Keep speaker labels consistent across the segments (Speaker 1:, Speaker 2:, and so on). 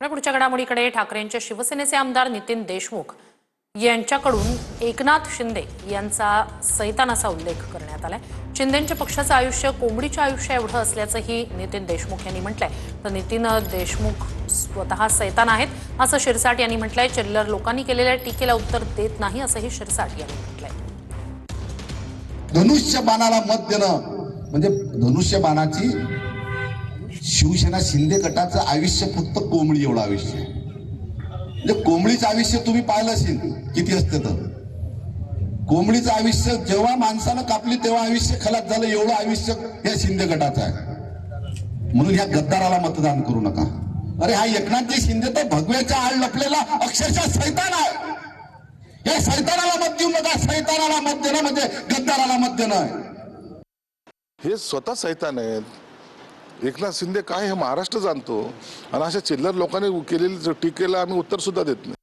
Speaker 1: पुढच्या घडामोडीकडे ठाकरेंचे शिवसेनेचे आमदार नितीन देशमुख यांच्याकडून एकनाथ शिंदे यांचा सैतान असा उल्लेख करण्यात आलाय। शिंदेंच्या पक्षाचं आयुष्य कोंबडीच्या आयुष्या एवढं असल्याचंही नितीन देशमुख यांनी म्हटलंय। तर नितीन देशमुख स्वतः सैतान आहेत असं शिरसाट यांनी म्हटलंय। चिल्लर लोकांनी केलेल्या टीकेला उत्तर देत नाही असंही शिरसाट यांनी म्हटलंय।
Speaker 2: धनुष्य बाणाला मत देणं म्हणजे धनुष्य बाणाची शिवसेना शिंदे गटाचं आयुष्य फक्त कोंबडी एवढं आयुष्य आहे। म्हणजे कोंबडीचं आयुष्य तुम्ही पाहिलं असेल किती असते तर कोंबडीचं आयुष्य जेव्हा माणसानं कापली तेव्हा आयुष्य खलास झालं एवढं आयुष्य या शिंदे गटाचं आहे। म्हणून या गद्दाराला मतदान करू नका। अरे हा एकनाथजी शिंदे तर भगव्याच्या आड लपलेला अक्षरशः सैतान आहे। या सैतानाला मत देऊ नका। सैतानाला मत देणं म्हणजे गद्दाराला मत देणं।
Speaker 3: हे स्वतः सैतान आहेत। एकनाथ शिंदे काय हे महाराष्ट्र जाणतो आणि अशा चिल्लर लोकांनी केलेली टीकेला आम्ही उत्तर सुद्धा देत नाही।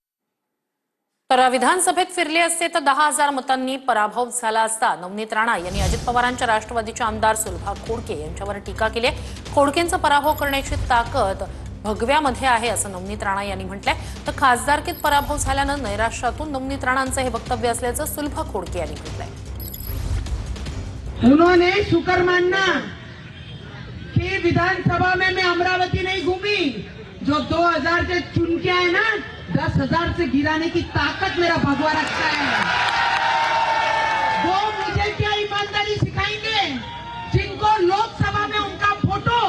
Speaker 1: तर विधानसभेत फिरले असते तर 10,000 मतांनी पराभव झाला असता। नवनीत राणा यांनी अजित पवारांच्या राष्ट्रवादीच्या आमदार सुलभा खोडके यांच्यावर टीका केली आहे। खोडकेंचा पराभव करण्याची ताकद भगव्यामध्ये आहे असं नवनीत राणा यांनी म्हटलंय। तर खासदारकीत पराभव झाल्यानं नैराश्यातून नवनीत राणांचं हे वक्तव्य असल्याचं सुलभा खोडके यांनी म्हटलंय।
Speaker 4: उन्होंने शुक्र मानना कि विधानसभा में मैं अमरावती नहीं घूमी। जो 2000 से चुन के आए ना 10,000 से गिराने की ताकत मेरा भगवा रखता है। वो मुझे क्या ईमानदारी सिखाएंगे जिनको लोकसभा में उनका फोटो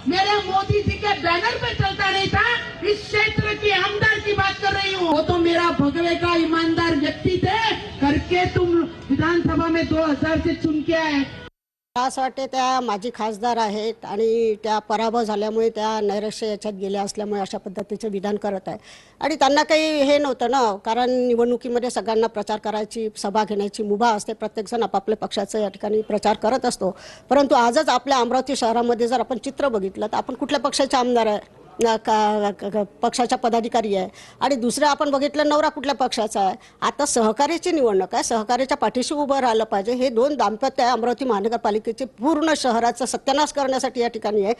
Speaker 4: मेरे मोदी जी के बैनर पे चलता नहीं था। इस क्षेत्र की आमदार की बात कर रही हूँ। वो तो मेरा भगवे का ईमानदार व्यक्ति थे करके तुम विधानसभा में 2000 से चुन के आए।
Speaker 5: असं वाटते त्या माजी खासदार आहेत आणि त्या पराभव झाल्यामुळे त्या नैराश्य याच्यात गेल्या असल्यामुळे अशा पद्धतीचं विधान करत आहे। आणि त्यांना काही हे नव्हतं ना, कारण निवडणुकीमध्ये सगळ्यांना प्रचार करायची सभा घेण्याची मुभा असते। प्रत्येकजण आपापल्या पक्षाचं या ठिकाणी प्रचार करत असतो। परंतु आजच आपल्या अमरावती शहरामध्ये जर आपण चित्र बघितलं तर आपण कुठल्या पक्षाचे आमदार आहे पक्षाचा पदाधिकारी आहे आणि दुसरं आपण बघितलं नवरा कुठल्या पक्षाचा आहे। आता सहकार्याची निवडणूक आहे, सहकार्याच्या पाठीशी उभं राहिलं पाहिजे। हे दोन दाम्पत्य आहे अमरावती महानगरपालिकेचे पूर्ण शहराचा सत्यानाश करण्यासाठी या ठिकाणी आहे।